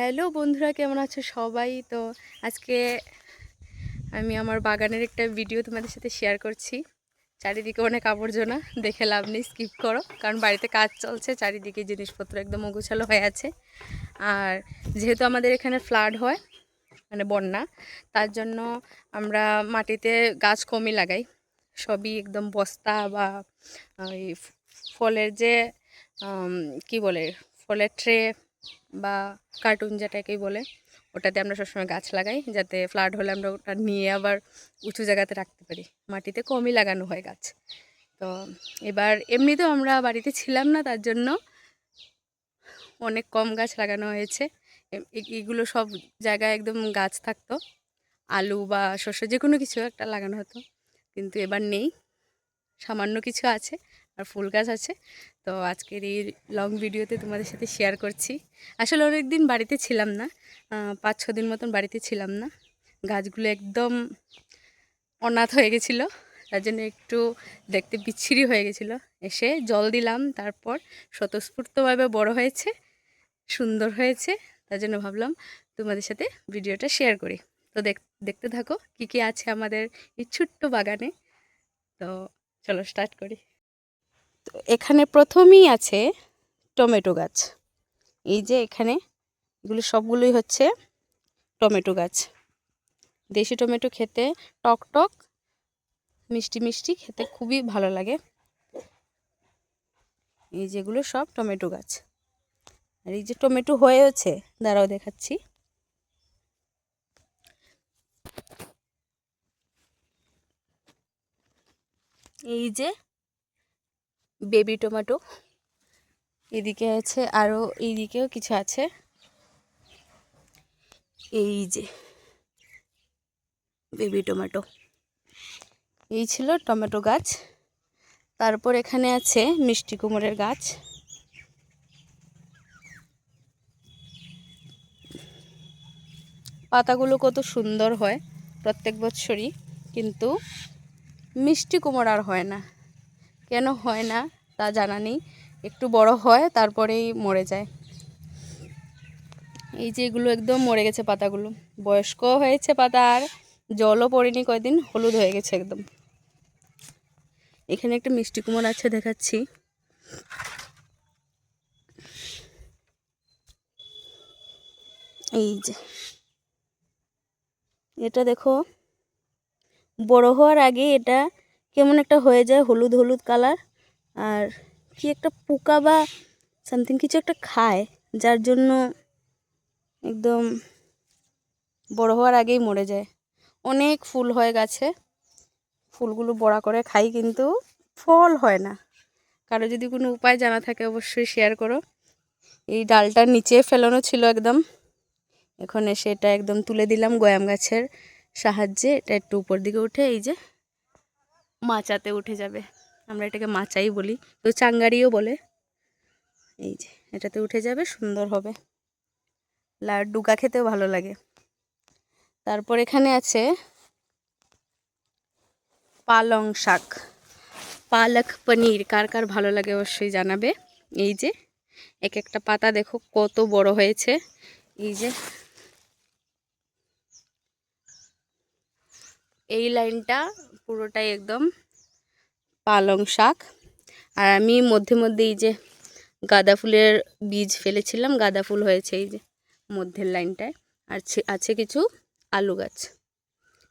Hello বন্ধুরা, কেমন আছো সবাই? তো আজকে আমি আমার বাগানের একটা ভিডিও তোমাদের সাথে শেয়ার করছি। চারিদিকে অনেক আবর্জনা, দেখে লাভ নেই, স্কিপ করো, কারণ বাড়িতে কাজ চলছে, চারিদিকে জিনিসপত্র একদম অগোছালো হয়ে আছে। আর যেহেতু আমাদের এখানে ফ্লাড হয়, মানে বন্যা, তার জন্য আমরা মাটিতে গাছ কমই লাগাই। সবই একদম বস্তা বা ওই ফলের যে কি বলে, ফলের ট্রে বা কার্টুন যেটাকেই বলে, ওটাতে আমরা সবসময় গাছ লাগাই, যাতে ফ্লাড হলে আমরা ওটা নিয়ে আবার উঁচু জায়গাতে রাখতে পারি। মাটিতে কমই লাগানো হয় গাছ। তো এবার এমনিতেও আমরা বাড়িতে ছিলাম না, তার জন্য অনেক কম গাছ লাগানো হয়েছে। এগুলো সব জায়গায় একদম গাছ থাকতো, আলু বা শস্য যে কোনো কিছু একটা লাগানো হতো, কিন্তু এবার নেই, সামান্য কিছু আছে আর ফুল গাছ আছে। তো আজকের এই লং ভিডিওতে তোমাদের সাথে শেয়ার করছি। আসলে অনেক দিন বাড়িতে ছিলাম না, 5-6 দিন মতন বাড়িতে ছিলাম না। গাছগুলো একদম অনাথ হয়ে গেছিলো, তার জন্য একটু দেখতে বিচ্ছিরি হয়ে গেছিলো। এসে জল দিলাম, তারপর স্বতঃস্ফূর্তভাবে বড় হয়েছে, সুন্দর হয়েছে। তার জন্য ভাবলাম তোমাদের সাথে ভিডিওটা শেয়ার করি। তো দেখতে থাকো কি কি আছে আমাদের এই ছোট্ট বাগানে। তো চলো স্টার্ট করি। তো এখানে প্রথমেই আছে টমেটো গাছ। এই যে এখানে এগুলো সবগুলোই হচ্ছে টমেটো গাছ। দেশি টমেটো খেতে টক টক, মিষ্টি মিষ্টি, খেতে খুবই ভালো লাগে। এই যেগুলো সব টমেটো গাছ। আর এই যে টমেটো হয়েছে, দাঁড়াও দেখাচ্ছি। এই যে বেবি টমেটো, এদিকে আছে, আরও এইদিকেও কিছু আছে। এই যে বেবি টমেটো, এই ছিল টমেটো গাছ। তারপর এখানে আছে মিষ্টি কুমড়ের গাছ। পাতাগুলো কত সুন্দর হয় প্রত্যেক বছরই, কিন্তু মিষ্টি কুমড় আর হয় না। কেন হয় না তা জানা নেই, একটু বড় হয় তারপরেই মরে যায়। এই যে এগুলো একদম মরে গেছে পাতাগুলো, বয়স্ক হয়েছে পাতা, আর জলও পড়েনি কয়দিন, হলুদ হয়ে গেছে একদম। এখানে একটা মিষ্টি কুমড় আছে, দেখাচ্ছি। এই যে এটা দেখো, বড় হওয়ার আগে এটা কেমন একটা হয়ে যায়, হলুদ হলুদ কালার। আর কি একটা পোকা বা সামথিং কিছু একটা খায়, যার জন্য একদম বড় হওয়ার আগেই মরে যায়। অনেক ফুল হয় গাছে, ফুলগুলো বড়া করে খাই, কিন্তু ফল হয় না। কারো যদি কোনো উপায় জানা থাকে অবশ্যই শেয়ার করো। এই ডালটার নিচে ফেলানো ছিল একদম, এখন এসে এটা একদম তুলে দিলাম গয়াম গাছের সাহায্যে। এটা একটু উপর দিকে উঠে এই যে মাচাতে উঠে যাবে। আমরা এটাকে মাচাই বলি, কেউ চাঙ্গারিও বলে। এই যে এটাতে উঠে যাবে, সুন্দর হবে, ডুগা খেতেও ভালো লাগে। তারপর এখানে আছে পালং শাক, পালক পনির, কার কার ভালো লাগে অবশ্যই জানাবে। এই যে এক একটা পাতা দেখো কত বড় হয়েছে। এই যে এই লাইনটা পুরোটাই একদম পালং শাক। আর আমি মধ্যে মধ্যে এই যে গাঁদা ফুলের বীজ ফেলেছিলাম, গাঁদা ফুল হয়েছে এই যে মধ্যের লাইনটায়। আর আছে কিছু আলু গাছ,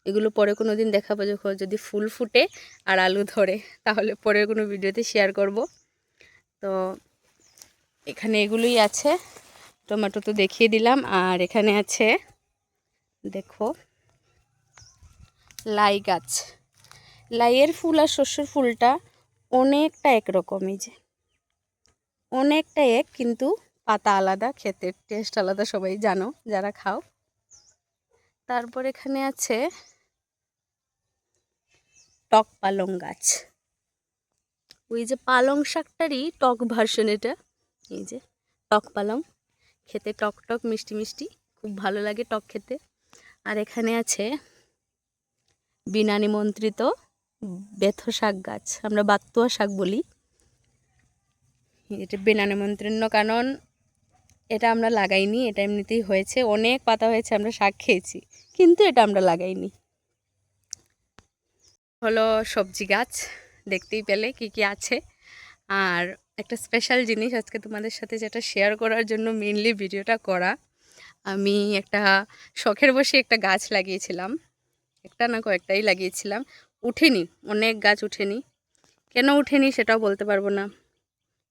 এগুলো পরে কোনো দিন দেখাবো, যখন যদি ফুল ফুটে আর আলু ধরে, তাহলে পরে কোনো ভিডিওতে শেয়ার করব। তো এখানে এগুলোই আছে, টমেটো তো দেখিয়ে দিলাম। আর এখানে আছে দেখো লাই গাছ। লাইয়ের ফুল আর শস্যের ফুলটা অনেকটা একরকম, এই যে অনেকটা এক, কিন্তু পাতা আলাদা, খেতে টেস্ট আলাদা, সবাই জানো যারা খাও। তারপর এখানে আছে টক পালং গাছ। ওই যে পালং শাকটারই টক ভার্সন এটা। এই যে টক পালং, খেতে টক টক মিষ্টি মিষ্টি, খুব ভালো লাগে টক খেতে। আর এখানে আছে বিনা নিমন্ত্রিত বেথো শাক গাছ, আমরা বাতুয়া শাক বলি। এটা বিনা নিমন্ত্রণ, কারণ এটা আমরা লাগাইনি, এটা এমনিতেই হয়েছে, অনেক পাতা হয়েছে, আমরা শাক খেয়েছি, কিন্তু এটা আমরা লাগাইনি। হলো সবজি গাছ, দেখতেই পেলে কি কি আছে। আর একটা স্পেশাল জিনিস আজকে তোমাদের সাথে যেটা শেয়ার করার জন্য মেনলি ভিডিওটা করা, আমি একটা শখের বসে একটা গাছ লাগিয়েছিলাম, একটা না কয়েকটাই লাগিয়েছিলাম, উঠেনি, অনেক গাছ উঠেনি। কেন উঠেনি সেটাও বলতে পারবো না,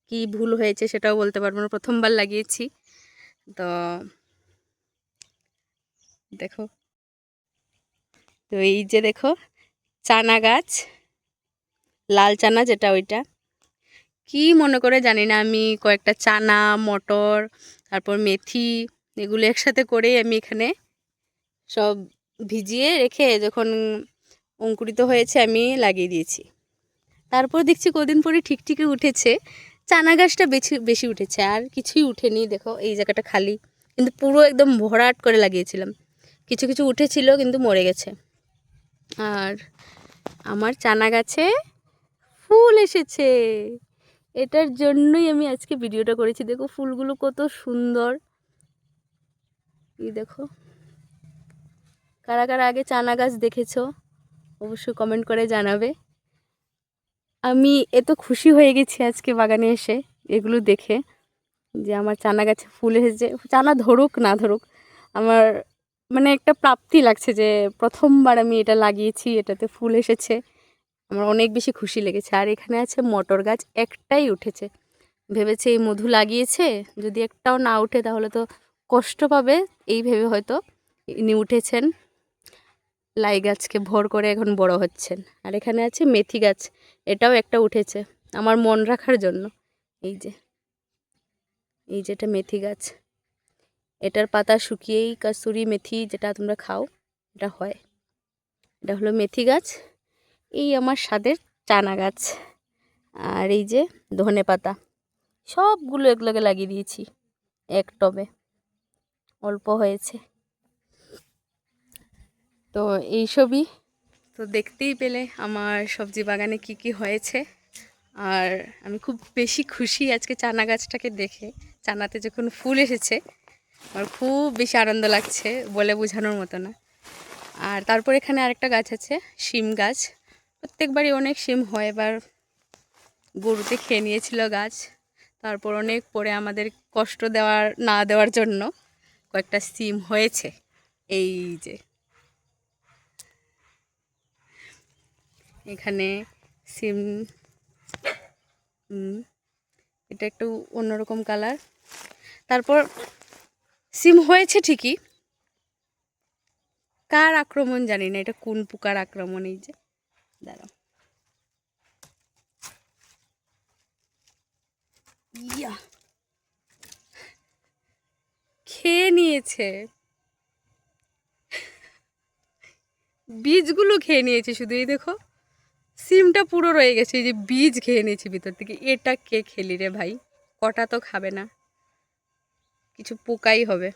কি ভুল হয়েছে সেটাও বলতে পারবো না, প্রথমবার লাগিয়েছি তো। দেখো, তো এই যে দেখো চানা গাছ, লাল চানা যেটা, ওইটা কি মনে করে জানি না, আমি কয়েকটা চানা, মটর, তারপর মেথি, এগুলো একসাথে করে আমি এখানে সব ভিজিয়ে রেখে যখন অঙ্কুরিত হয়েছে আমি লাগিয়ে দিয়েছি। তারপর দেখছি কদিন পরে ঠিকঠিকই উঠেছে, চানা গাছটা বেশি বেশি উঠেছে, আর কিছুই উঠেনি। দেখো এই জায়গাটা খালি, কিন্তু পুরো একদম ভরাট করে লাগিয়েছিলাম, কিছু কিছু উঠেছিল কিন্তু মরে গেছে। আর আমার চানা গাছে ফুল এসেছে, এটার জন্যই আমি আজকে ভিডিওটা করেছি। দেখো ফুলগুলো কত সুন্দর, এই দেখো। কারা কারা আগে চানা গাছ দেখেছো অবশ্যই কমেন্ট করে জানাবে। আমি এত খুশি হয়ে গেছি আজকে বাগানে এসে এগুলো দেখে, যে আমার চানা গাছে ফুল এসেছে। চানা ধরুক না ধরুক, আমার মানে একটা প্রাপ্তি লাগছে যে প্রথমবার আমি এটা লাগিয়েছি, এটাতে ফুল এসেছে, আমার অনেক বেশি খুশি লেগেছে। আর এখানে আছে মটর গাছ, একটাই উঠেছে, ভেবেছে এই মধু লাগিয়েছে, যদি একটাও না উঠে তাহলে তো কষ্ট পাবে, এই ভেবে হয়তো ইনি উঠেছেন, লাই গাছকে ভর করে এখন বড় হচ্ছেন। আর এখানে আছে মেথি গাছ, এটাও একটা উঠেছে আমার মন রাখার জন্য। এই যে, এই যেটা মেথি গাছ, এটার পাতা শুকিয়েই কাসুরি মেথি যেটা তোমরা খাও এটা হয়, এটা হলো মেথি গাছ। এই আমার স্বাদের চানা গাছ, আর এই যে ধনে পাতা, সবগুলো এগুলোকে লাগিয়ে দিয়েছি এক টবে, অল্প হয়েছে তো এইসবই। তো দেখতেই পেলে আমার সবজি বাগানে কি কি হয়েছে। আর আমি খুব বেশি খুশি আজকে চানা গাছটাকে দেখে, চানাতে যখন ফুল এসেছে আমার খুব বেশি আনন্দ লাগছে, বলে বোঝানোর মতো না। আর তারপর এখানে আরেকটা গাছ আছে, শিম গাছ, প্রত্যেকবারই অনেক শিম হয়, এবার গরুতে খেয়ে নিয়েছিল গাছ, তারপর অনেক পরে আমাদের কষ্ট না দেওয়ার জন্য কয়েকটা শিম হয়েছে। এই যে এখানে সিম, এটা একটু অন্যরকম কালার। তারপর সিম হয়েছে ঠিকই, কার আক্রমণ জানি না, এটা কোন পোকার আক্রমণ। এই যে দাঁড়াও, ইয়া খেয়ে নিয়েছে, বীজগুলো খেয়ে নিয়েছে শুধু। এই দেখো সিমটা পুরো রয়ে গেছে, এই যে বীজ খেয়ে নিয়েছে ভিতর থেকে। এটা কে খেলি রে ভাই, কটা তো খাবে না, কিছু পোকাই হবে।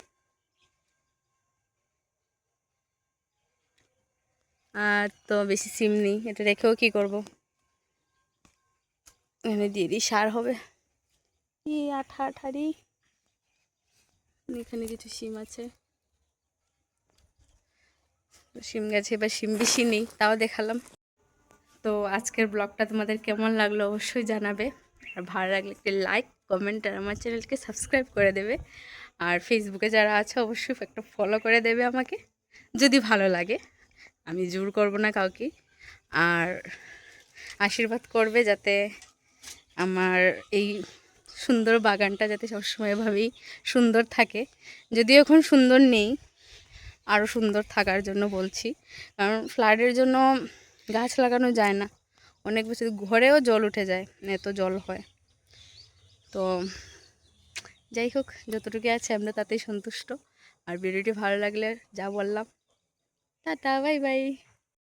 আর তো বেশি সিম নেই, এটা রেখেও কি করব, এখানে দিয়ে দিই, সার হবে। এই আঠা আঠারি, এখানে কিছু সিম আছে, সিম গাছে এবার সিম বেশি নেই, তাও দেখালাম। তো আজকের ব্লগটা তোমাদের কেমন লাগলো অবশ্যই জানাবে, আর ভালো লাগলে একটা লাইক কমেন্ট আর আমার চ্যানেলকে সাবস্ক্রাইব করে দেবে। আর ফেসবুকে যারা আছে অবশ্যই একটা ফলো করে দেবে আমাকে, যদি ভালো লাগে, আমি জোর করব না কাউকে। আর আশীর্বাদ করবে যাতে আমার এই সুন্দর বাগানটা যাতে সবসময় এভাবেই সুন্দর থাকে, যদিও এখন সুন্দর নেই, আরও সুন্দর থাকার জন্য বলছি। কারণ ফ্লাডের জন্য গাছ লাগানো যায় না, অনেক বেশি ঘরেও জল উঠে যায়, এত জল হয়। তো যাই হোক, যতটুকু আছে আমরা তাতেই সন্তুষ্ট। আর ভিডিওটি ভালো লাগলে যা বললাম, টাটা বাই বাই।